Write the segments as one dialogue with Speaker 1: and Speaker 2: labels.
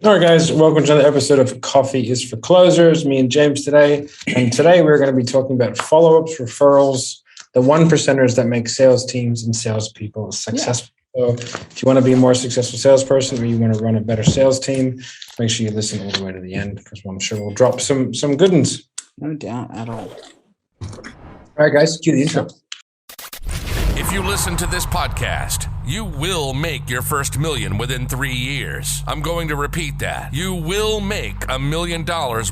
Speaker 1: All right, guys, welcome to another episode of Coffee is for Closers. Me and James today. And today we're going to be talking about follow-ups, referrals, the one percenters that make sales teams and salespeople successful. So if you want to be a more successful salesperson or you want to run a better sales team, make sure you listen all the way to the end because I'm sure we'll drop some good ones.
Speaker 2: No doubt at all.
Speaker 1: All right, guys, cue the intro.
Speaker 3: If you listen to this podcast, you will make your first million within 3 years. I'm going to repeat that. You will make $1 million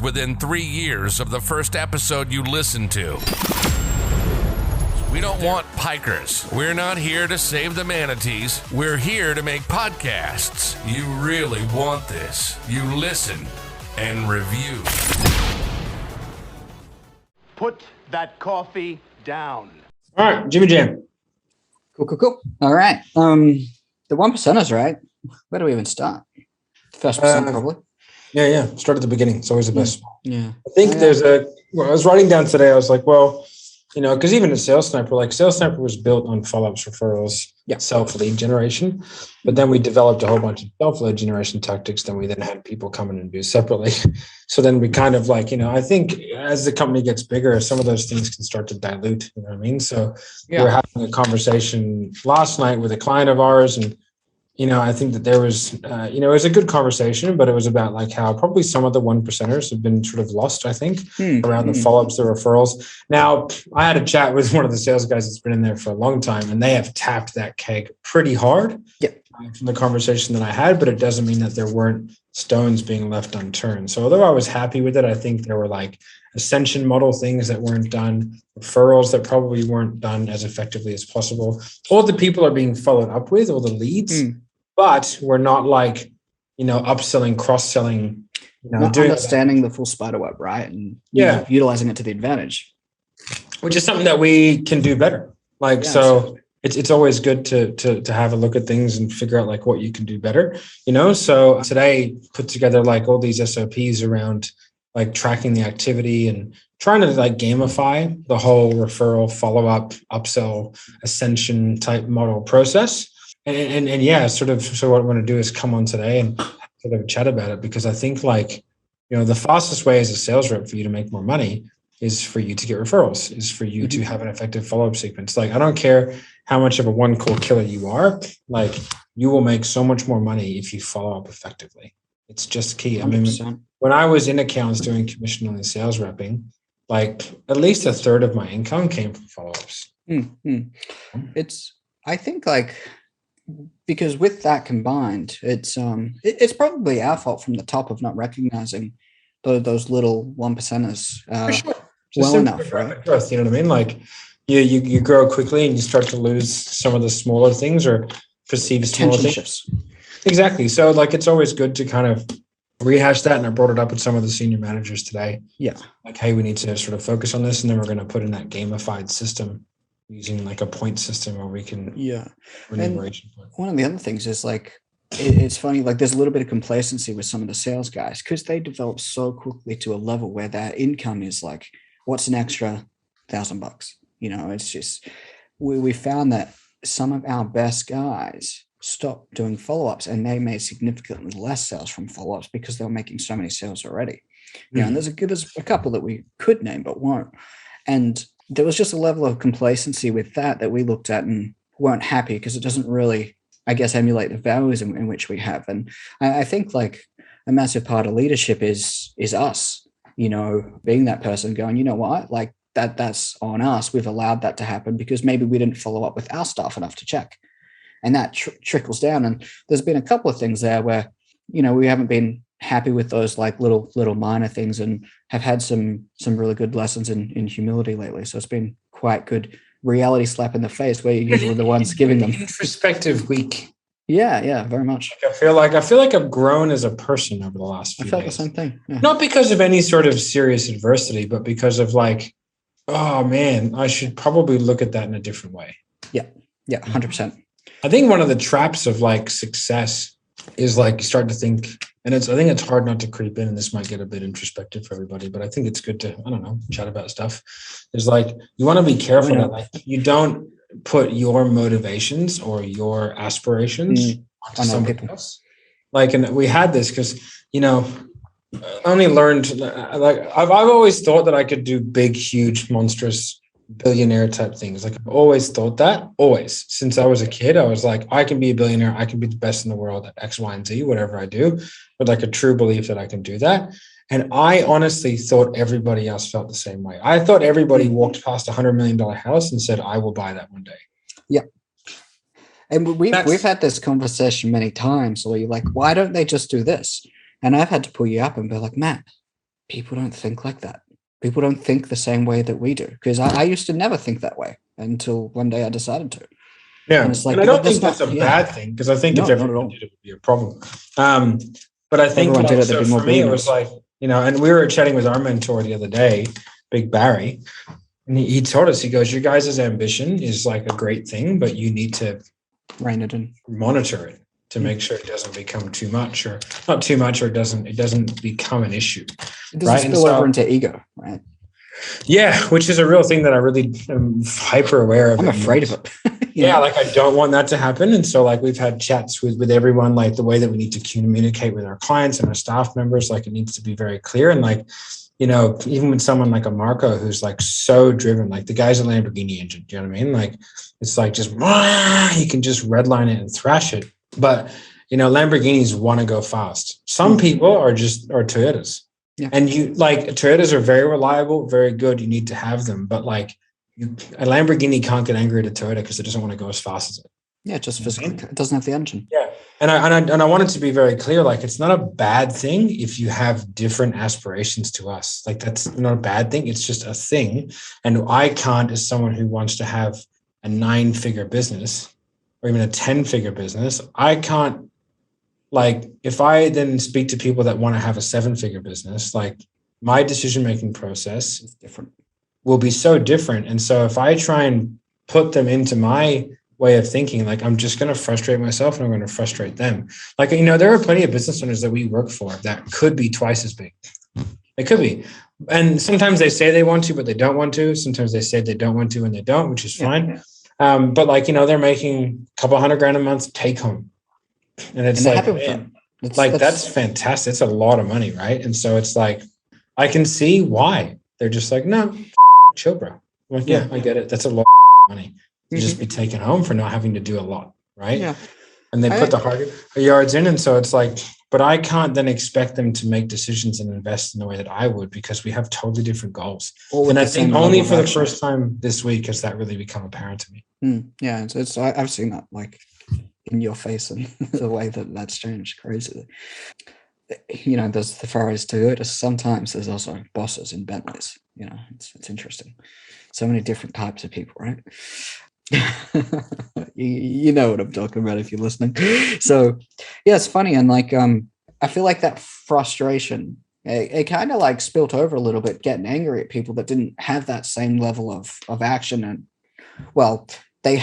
Speaker 3: within 3 years of the first episode you listen to. We don't want pikers. We're not here to save the manatees. We're here to make podcasts. You really want this. You listen and review.
Speaker 4: Put that coffee down.
Speaker 1: All right, Jimmy Jam.
Speaker 2: Cool. All right. The one percenters, right? Where do we even start? First percent, probably.
Speaker 1: Yeah. Start at the beginning. It's always the best.
Speaker 2: Yeah.
Speaker 1: I think I was writing down today, I was like, well, because even at Sales Sniper, Sales Sniper was built on follow-ups, referrals, self-lead generation. But then we developed a whole bunch of self-lead generation tactics. Then we had people come in and do separately. So then we kind of I think as the company gets bigger, some of those things can start to dilute. You know what I mean? So we were having a conversation last night with a client of ours, and I think that there was, it was a good conversation, but it was about how probably some of the one percenters have been sort of lost, I think, around the follow-ups, the referrals. Now, I had a chat with one of the sales guys that's been in there for a long time, and they have tapped that keg pretty hard from the conversation that I had, but it doesn't mean that there weren't stones being left unturned. So although I was happy with it, I think there were ascension model things that weren't done, referrals that probably weren't done as effectively as possible. All the people are being followed up with, all the leads. But we're not upselling, cross-selling,
Speaker 2: not understanding the full spider web, right? And utilizing it to the advantage.
Speaker 1: Which is something that we can do better. So it's always good to have a look at things and figure out what you can do better, So today put together all these SOPs around tracking the activity and trying to gamify the whole referral, follow-up, upsell, ascension type model process. So what I want to do is come on today and sort of chat about it, because I think the fastest way as a sales rep for you to make more money is for you to get referrals, is for you to have an effective follow-up sequence. I don't care how much of a one call killer you are, you will make so much more money if you follow up effectively. It's just key. 100%. I mean, when I was in accounts doing commission only sales repping, at least a third of my income came from follow-ups.
Speaker 2: I think because with that combined, it's probably our fault from the top of not recognizing those little one percenters well enough, right?
Speaker 1: Growth, you know what I mean? You grow quickly and you start to lose some of the smaller things or perceived smaller things. Shifts. Exactly. So it's always good to kind of rehash that. And I brought it up with some of the senior managers today.
Speaker 2: Yeah.
Speaker 1: Hey, we need to sort of focus on this, and then we're going to put in that gamified system, using a point system where we can
Speaker 2: remuneration. One of the other things is it's funny, there's a little bit of complacency with some of the sales guys because they develop so quickly to a level where their income is what's an extra $1,000? It's just we found that some of our best guys stopped doing follow-ups and they made significantly less sales from follow-ups because they were making so many sales already. And there's a couple that we could name but won't. And there was just a level of complacency with that we looked at and weren't happy because it doesn't really, I guess, emulate the values in which we have. And I think a massive part of leadership is us, being that person going, you know what, that's on us. We've allowed that to happen because maybe we didn't follow up with our staff enough to check. And that trickles down. And there's been a couple of things there where, we haven't been happy with those little minor things and have had some really good lessons in humility lately. So it's been quite good reality slap in the face where you're usually the ones giving them.
Speaker 1: Introspective week.
Speaker 2: Yeah, very much.
Speaker 1: I feel like I've grown as a person over the last few days.
Speaker 2: I felt the same thing. Yeah.
Speaker 1: Not because of any sort of serious adversity, but because of oh man, I should probably look at that in a different way.
Speaker 2: Yeah, 100%.
Speaker 1: I think one of the traps of success is you start to think, and I think it's hard not to creep in, and this might get a bit introspective for everybody, but I think it's good to, chat about stuff. Is you want to be careful that you don't put your motivations or your aspirations onto somebody else. Like, and we had this because, you know, I only learned, like, I've always thought that I could do big, huge, monstrous billionaire type things. Like, I've always thought that, always. Since I was a kid, I was like, I can be a billionaire. I can be the best in the world at X, Y, and Z, whatever I do, with like a true belief that I can do that. And I honestly thought everybody else felt the same way. I thought everybody walked past a $100 million house and said, I will buy that one day.
Speaker 2: Yeah. And we've had this conversation many times where you're like, why don't they just do this? And I've had to pull you up and be like, Matt, people don't think like that. People don't think the same way that we do. Because I used to never think that way until one day I decided to.
Speaker 1: Yeah.
Speaker 2: And it's like,
Speaker 1: and I don't think that's a bad thing, because I think if everyone did, it would be a problem. But I think also for me, it was like, you know, and we were chatting with our mentor the other day, Big Barry, and he told us, he goes, your guys' ambition is like a great thing, but you need to
Speaker 2: rein it in,
Speaker 1: monitor it to make sure it doesn't become too much, or not too much, or it doesn't become an issue.
Speaker 2: It doesn't spill over into ego, right?
Speaker 1: Yeah, which is a real thing that I really am hyper aware of.
Speaker 2: I'm afraid of it.
Speaker 1: Yeah, like I don't want that to happen. And so like we've had chats with everyone, like the way that we need to communicate with our clients and our staff members, like it needs to be very clear. And like, you know, even with someone like a Marco who's like so driven, like the guy's a Lamborghini engine, do you know what I mean? Like it's like just, he can just redline it and thrash it. But, you know, Lamborghinis want to go fast. Some people are Toyotas. Yeah. And you like Toyotas are very reliable, very good. You need to have them. But like a Lamborghini can't get angry at a Toyota because it doesn't want to go as fast as it.
Speaker 2: Yeah, just physically. It doesn't have the engine.
Speaker 1: Yeah. And I wanted to be very clear, like it's not a bad thing if you have different aspirations to us. Like that's not a bad thing. It's just a thing. And I can't, as someone who wants to have a 9-figure business or even a 10-figure business, I can't, like, if I then speak to people that want to have a 7-figure business, like my decision-making process
Speaker 2: is different,
Speaker 1: will be so different. And so if I try and put them into my way of thinking, like I'm just going to frustrate myself and I'm going to frustrate them. Like, you know, there are plenty of business owners that we work for that could be twice as big. It could be. And sometimes they say they want to, but they don't want to. Sometimes they say they don't want to and they don't, which is fine. But like, you know, they're making a couple $100,000 a month take home. And it's like, man, that's fantastic. It's a lot of money, right? And so it's like, I can see why they're just like, no, chill, bro. I'm like, yeah, I get it. That's a lot of money to just be taken home for not having to do a lot, right? Yeah. And they put the hard yards in. And so it's like, but I can't then expect them to make decisions and invest in the way that I would, because we have totally different goals. And I think only for the first time this week has that really become apparent to me.
Speaker 2: Yeah, I've seen that like in your face and the way that's changed crazily. You know, there's the Ferraris Toyotas. Sometimes there's also bosses in Bentleys. You know, it's interesting. So many different types of people, right? you know what I'm talking about if you're listening. So yeah, it's funny. And like, I feel like that frustration, it kind of like spilt over a little bit, getting angry at people that didn't have that same level of action. And well, they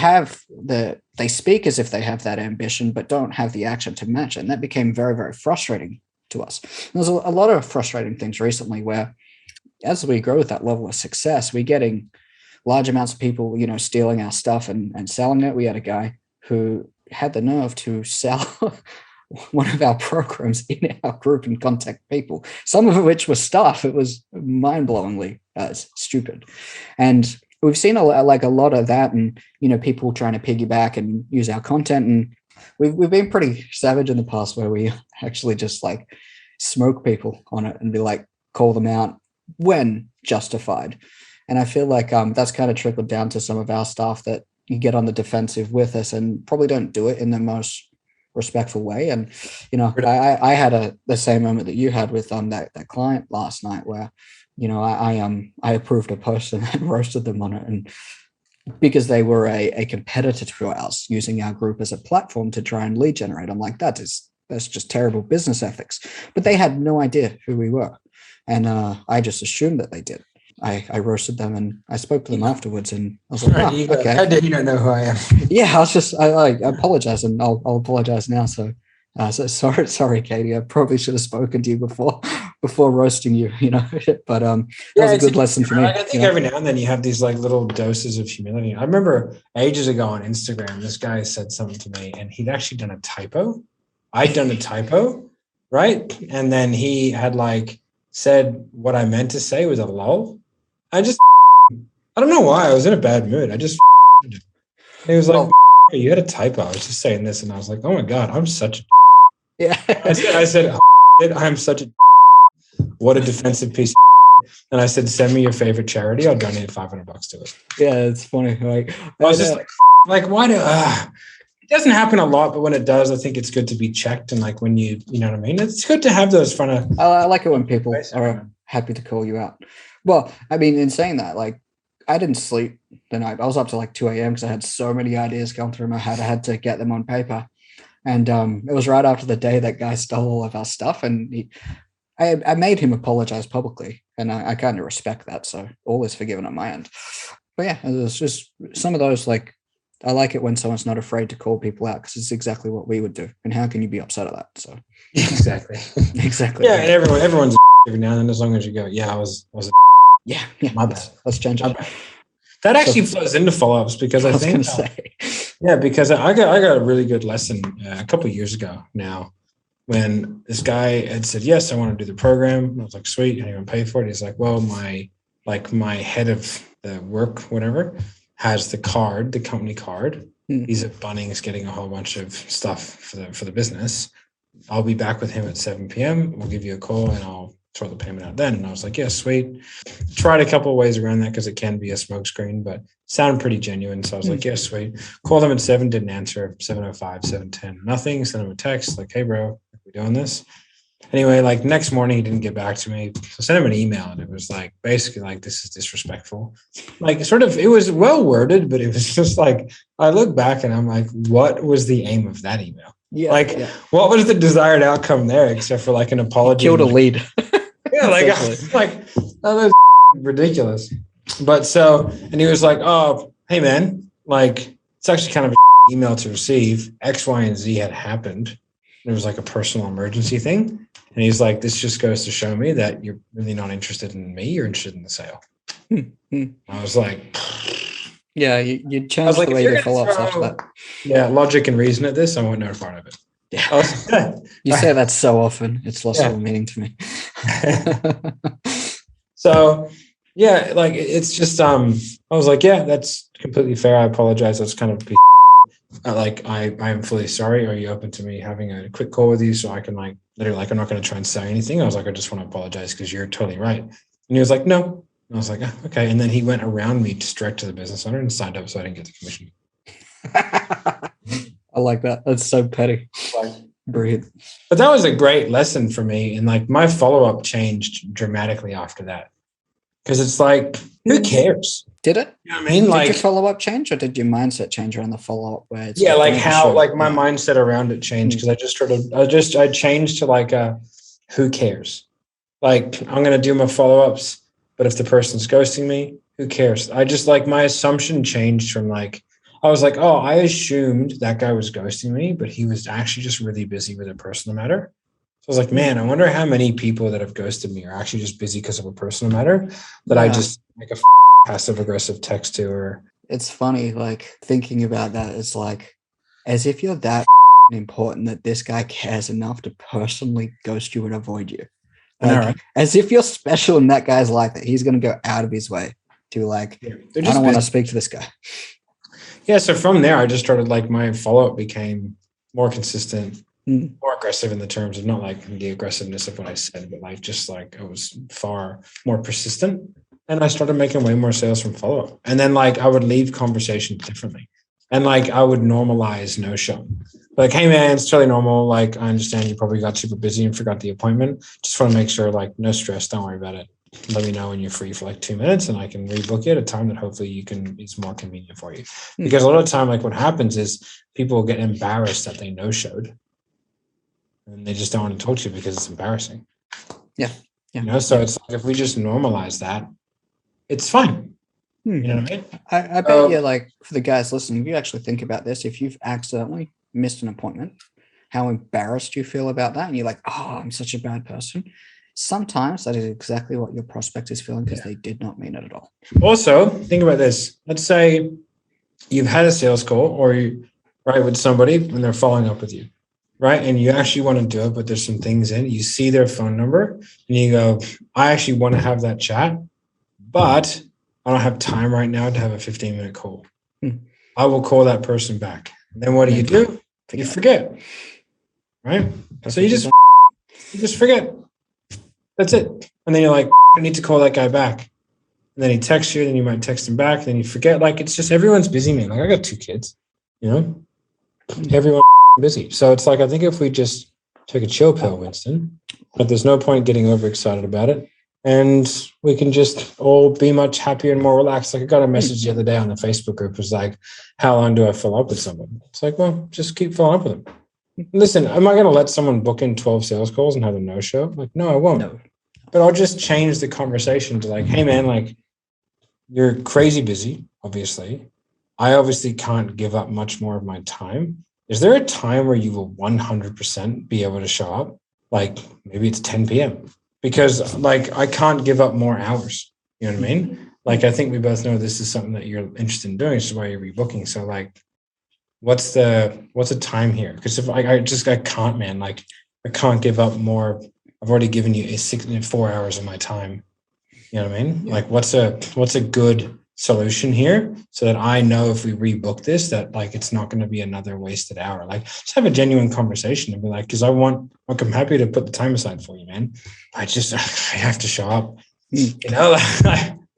Speaker 2: speak as if they have that ambition, but don't have the action to match it. And that became very, very frustrating to us. There's a lot of frustrating things recently where as we grow with that level of success, we're getting large amounts of people, you know, stealing our stuff and selling it. We had a guy who had the nerve to sell one of our programs in our group and contact people, some of which were staff. It was mind-blowingly stupid. And we've seen a lot of that, and, you know, people trying to piggyback and use our content. And we've been pretty savage in the past where we actually just like smoke people on it and be like, call them out when justified. And I feel like that's kind of trickled down to some of our staff that you get on the defensive with us and probably don't do it in the most respectful way. And, you know, I had the same moment that you had with that client last night where, you know, I approved a post and roasted them on it. And because they were a competitor to us using our group as a platform to try and lead generate, I'm like, that's just terrible business ethics. But they had no idea who we were. And I just assumed that they did. I roasted them and I spoke to them afterwards and I was like, okay.
Speaker 1: How did you not know who I am?
Speaker 2: Yeah, I apologize, and I'll apologize now. So sorry, Katie. I probably should have spoken to you before roasting you, you know. But that was a good lesson for me.
Speaker 1: I think every now and then you have these like little doses of humility. I remember ages ago on Instagram, this guy said something to me and he'd actually done a typo. I'd done a typo, right? And then he had like said what I meant to say was a lull. I don't know why. I was in a bad mood. He was like, you had a typo. I was just saying this. And I was like, oh my God, I'm such a
Speaker 2: Yeah.
Speaker 1: I said, I'm such a what a defensive piece. And I said, send me your favorite charity. I'll donate $500 to it.
Speaker 2: Yeah, it's funny. Like,
Speaker 1: I was just like, why do it doesn't happen a lot, but when it does, I think it's good to be checked. And like when you know what I mean? It's good to have those front of.
Speaker 2: I like it when people are happy to call you out. Well, I mean, in saying that, like, I didn't sleep the night. I was up to like 2 a.m. because I had so many ideas going through my head. I had to get them on paper. And it was right after the day that guy stole all of our stuff. And I made him apologize publicly. And I kind of respect that. So all is forgiven on my end. But yeah, it was just some of those, like, I like it when someone's not afraid to call people out because it's exactly what we would do. And how can you be upset at that? So
Speaker 1: exactly.
Speaker 2: Exactly.
Speaker 1: Yeah, and everyone's every now and then, as long as you go, yeah, I was
Speaker 2: yeah,
Speaker 1: my bad.
Speaker 2: Let's change it.
Speaker 1: That actually flows into follow-ups because I think because I got a really good lesson a couple of years ago now when this guy had said, yes, I want to do the program. And I was like, sweet, anyone pay for it? He's like, well, my head of the work, whatever, has the company card. He's at Bunnings getting a whole bunch of stuff for the business. I'll be back with him at 7 p.m. We'll give you a call and I'll throw the payment out then. And I was like, yeah, sweet. Tried a couple of ways around that because it can be a smokescreen, but sounded pretty genuine. So I was like, yeah, sweet. Called him at 7, didn't answer. 7:05, 7:10, nothing. Sent him a text like, hey, bro, are we doing this? Anyway, like next morning, he didn't get back to me. So I sent him an email and it was like, basically like, this is disrespectful. Like sort of, it was well worded, but it was just like, I look back and I'm like, what was the aim of that email?
Speaker 2: Yeah.
Speaker 1: What was the desired outcome there except for like an apology?
Speaker 2: Killed a lead.
Speaker 1: Yeah, oh, that's ridiculous. But so, and he was like, oh, hey man, like it's actually kind of an email to receive. X, Y, and Z had happened. It was like a personal emergency thing. And he's like, this just goes to show me that you're really not interested in me. You're interested in the sale. I was like,
Speaker 2: yeah, you changed the way you follow ups after that.
Speaker 1: Yeah, logic and reason at this. I want no part of it.
Speaker 2: Yeah. You say that so often. It's lost all meaning to me. So yeah, like it's just I was like, yeah, that's completely fair. I apologize. That's kind of like I am fully sorry. Are you open to me having a quick call with you so I can like literally like I'm not going to try and say anything. I was like, I just want to apologize because you're totally right. And he was like, no. And I was like, okay. And then he went around me direct to the business owner and signed up so I didn't get the commission. I like that. That's so petty. Brilliant.
Speaker 1: But that was a great lesson for me. And like my follow-up changed dramatically after that. Because it's like, who cares?
Speaker 2: Did it?
Speaker 1: You know what I mean?
Speaker 2: Did your follow-up change or did your mindset change around the follow-up where it's
Speaker 1: my mindset around it changed because I changed to like who cares? Like I'm gonna do my follow-ups, but if the person's ghosting me, who cares? I just like my assumption changed from like I was like, oh, I assumed that guy was ghosting me, but he was actually just really busy with a personal matter. So I was like, man, I wonder how many people that have ghosted me are actually just busy because of a personal matter that I just make a passive aggressive text to. Or
Speaker 2: it's funny, like thinking about that. It's like as if you're that important that this guy cares enough to personally ghost you and avoid you. Like, as if you're special in that guy's life that he's going to go out of his way to like, I don't want to speak to this guy.
Speaker 1: Yeah, so from there, I just started like my follow-up became more consistent, more aggressive in the terms of not like the aggressiveness of what I said, but like just like it was far more persistent. And I started making way more sales from follow-up. And then like I would leave conversations differently. And like I would normalize no-show. Like, hey man, it's totally normal. Like I understand you probably got super busy and forgot the appointment. Just want to make sure like no stress, don't worry about it. Let me know when you're free for like 2 minutes and I can rebook it at a time that hopefully is more convenient for you. Because a lot of the time, like what happens is people get embarrassed that they no-showed and they just don't want to talk to you because it's embarrassing.
Speaker 2: Yeah.
Speaker 1: You know, so it's like, if we just normalize that, it's fine. You know what I mean?
Speaker 2: I bet you like for the guys listening, if you actually think about this, if you've accidentally missed an appointment, how embarrassed you feel about that. And you're like, oh, I'm such a bad person. Sometimes that is exactly what your prospect is feeling because they did not mean it at all.
Speaker 1: Also, think about this. Let's say you've had a sales call or you with somebody and they're following up with you. right? And you actually want to do it, but there's some things in it. You see their phone number and you go, I actually want to have that chat, but I don't have time right now to have a 15-minute call. I will call that person back. And then what do? You forget, right? So you just forget. That's it. And then you're like, I need to call that guy back. And then he texts you, then you might text him back, then you forget. Like, it's just everyone's busy, man. Like, I got 2 kids, you know? Everyone's busy. So it's like, I think if we just take a chill pill, Winston, but there's no point getting overexcited about it. And we can just all be much happier and more relaxed. Like, I got a message the other day on the Facebook group. It was like, how long do I follow up with someone? It's like, well, just keep following up with them. Listen, am I going to let someone book in 12 sales calls and have a no-show? Like, no, I won't. No. But I'll just change the conversation to like, hey, man, like, you're crazy busy, obviously. I obviously can't give up much more of my time. Is there a time where you will 100% be able to show up? Like, maybe it's 10 p.m. Because, like, I can't give up more hours. You know what I mean? Like, I think we both know this is something that you're interested in doing. This is why you're rebooking. So, like, what's the time here? Because if I can't, man. Like, I can't give up more. I've already given you 4 hours of my time. You know what I mean? Yeah. Like, what's a good solution here so that I know if we rebook this, that like, it's not going to be another wasted hour. Like, just have a genuine conversation and be like, cause I'm happy to put the time aside for you, man. I have to show up, you know?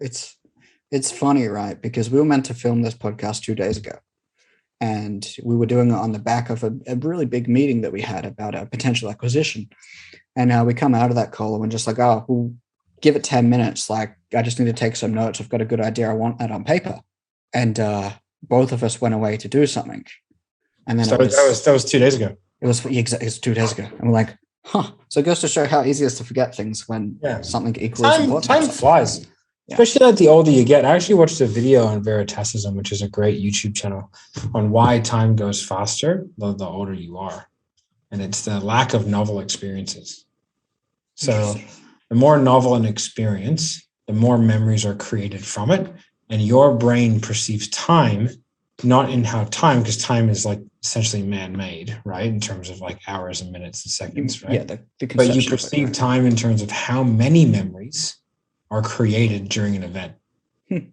Speaker 2: It's funny, right? Because we were meant to film this podcast 2 days ago, and we were doing it on the back of a really big meeting that we had about a potential acquisition. And now we come out of that call and we're just like, oh, we'll give it 10 minutes. Like, I just need to take some notes. I've got a good idea. I want that on paper. And both of us went away to do something. And then
Speaker 1: that was 2 days ago.
Speaker 2: It was 2 days ago. And we're like, huh. So it goes to show how easy it is to forget things when something equally important.
Speaker 1: Time flies. Yeah. Especially like the older you get. I actually watched a video on Veritasism, which is a great YouTube channel, on why time goes faster the older you are. And it's the lack of novel experiences. So the more novel an experience, the more memories are created from it. And your brain perceives time, not in how time, because time is like essentially man-made, right? In terms of like hours and minutes and seconds, right? Yeah. But you perceive time in terms of how many memories are created during an event,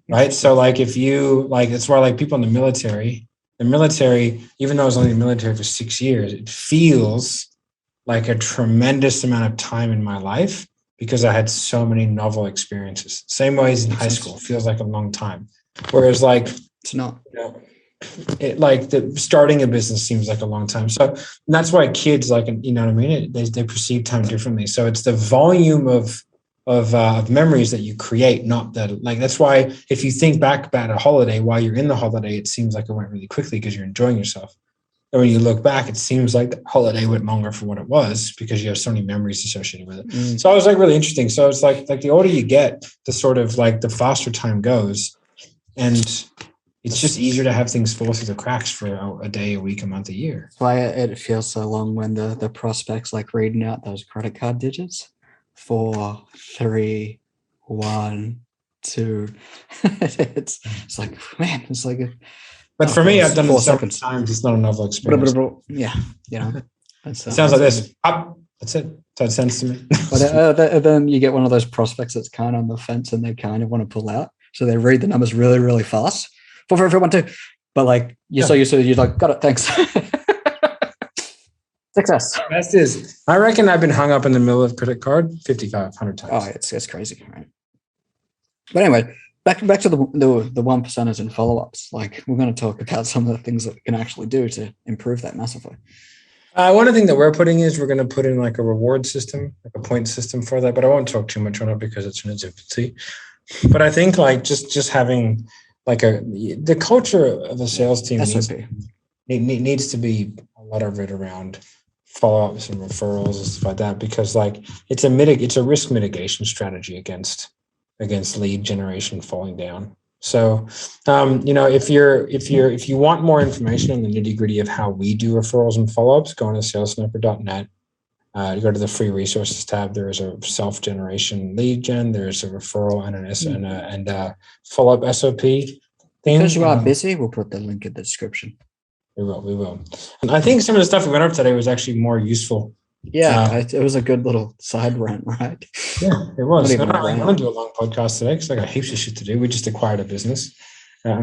Speaker 1: right? So like if you, like, it's why like people in the military, even though I was only in the military for 6 years, it feels like a tremendous amount of time in my life because I had so many novel experiences. Same way as in high school, it feels like a long time. Whereas like,
Speaker 2: it's not,
Speaker 1: you know, starting a business seems like a long time. So that's why kids, like, you know what I mean? They perceive time differently. So it's the volume of memories that you create, not that, like, that's why if you think back about a holiday, while you're in the holiday, it seems like it went really quickly because you're enjoying yourself. And when you look back, it seems like the holiday went longer for what it was because you have so many memories associated with it. So it was like really interesting. So it's like the older you get, the sort of like the faster time goes. And it's just easier to have things fall through the cracks for a day, a week, a month, a year.
Speaker 2: That's why it feels so long when the prospects like reading out those credit card digits. 4, 3, 1, 2. It's like, man, it's like a.
Speaker 1: But for me, I've done it 7 times. It's not a novel experience.
Speaker 2: Yeah, you know.
Speaker 1: It sounds like this. Up. That's it. That's how it sounds to me.
Speaker 2: But then you get one of those prospects that's kind of on the fence and they kind of want to pull out. So they read the numbers really, really fast. 4, 3, 1, 2. But like, you're so used to it, you're like, got it, thanks. Success.
Speaker 1: Best is, I reckon I've been hung up in the middle of credit card 5,500 times.
Speaker 2: Oh, it's crazy, right? But anyway, back to the 1%ers and follow-ups. Like, we're going to talk about some of the things that we can actually do to improve that massively.
Speaker 1: One of the things that we're putting is we're going to put in like a reward system, like a point system for that. But I won't talk too much on it because it's in its infancy. But I think like just having like the culture of a sales team needs to be a lot of it around follow-ups and referrals and stuff like that, because like it's a risk mitigation strategy against lead generation falling down. So you know, if you want more information on the nitty-gritty of how we do referrals and follow-ups, go on to salesniper.net. You go to the free resources tab. There is a self-generation lead gen. There's a referral and a follow-up SOP thing.
Speaker 2: Because you are busy, we'll put the link in the description.
Speaker 1: We will. And I think some of the stuff we went over today was actually more useful.
Speaker 2: Yeah, it was a good little side rant, right?
Speaker 1: Yeah, it was. I
Speaker 2: Not even a rant.
Speaker 1: want to do a long podcast today because I got heaps of shit to do. We just acquired a business.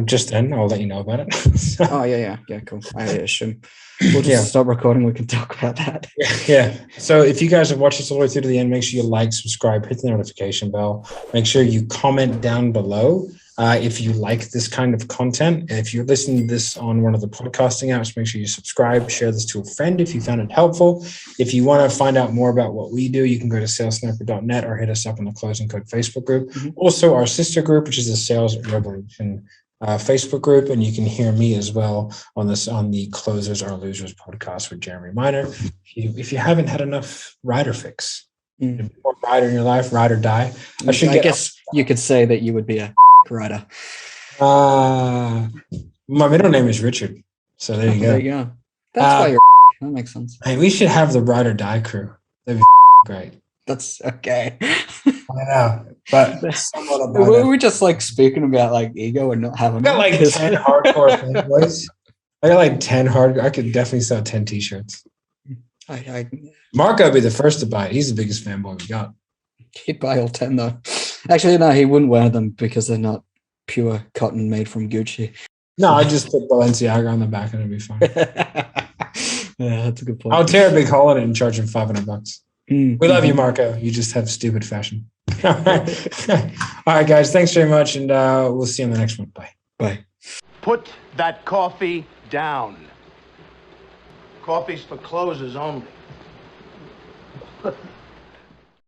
Speaker 1: Just then, I'll let you know about it. So,
Speaker 2: Oh, yeah, cool. I assume we'll just stop recording. We can talk about that.
Speaker 1: yeah. So if you guys have watched this all the way through to the end, make sure you like, subscribe, hit the notification bell. Make sure you comment down below if you like this kind of content. If you're listening to this on one of the podcasting apps, make sure you subscribe, share this to a friend if you found it helpful. If you want to find out more about what we do, you can go to salessniper.net or hit us up in the Closing Code Facebook group. Mm-hmm. Also, our sister group, which is the Sales Revolution Facebook group, and you can hear me as well on the Closers or Losers podcast with Jeremy Miner. If you haven't had enough Ryder fix, more Ryder in your life, ride or die.
Speaker 2: I guess you could say that you would be a Ryder.
Speaker 1: My middle name is Richard, so there you go.
Speaker 2: There you go. That's why you're. That makes sense.
Speaker 1: Hey, we should have the Ride or Die crew. That'd be great.
Speaker 2: That's okay.
Speaker 1: I know, but
Speaker 2: we're just like speaking about like ego and not having.
Speaker 1: I got like 10 hardcore fanboys. I got like 10 hard. I could definitely sell 10 t-shirts. Marco would be the first to buy it. He's the biggest fanboy we got.
Speaker 2: He'd buy all 10 though. Actually, no, he wouldn't wear them because they're not pure cotton made from Gucci.
Speaker 1: No, I just put Balenciaga on the back and it'd be fine.
Speaker 2: Yeah, that's a good point.
Speaker 1: I'll tear a big hole in it and charge him $500. We love you, Marco. You just have stupid fashion. All right, guys. Thanks very much, and we'll see you on the next one. Bye.
Speaker 2: Bye.
Speaker 4: Put that coffee down. Coffee's for closers only.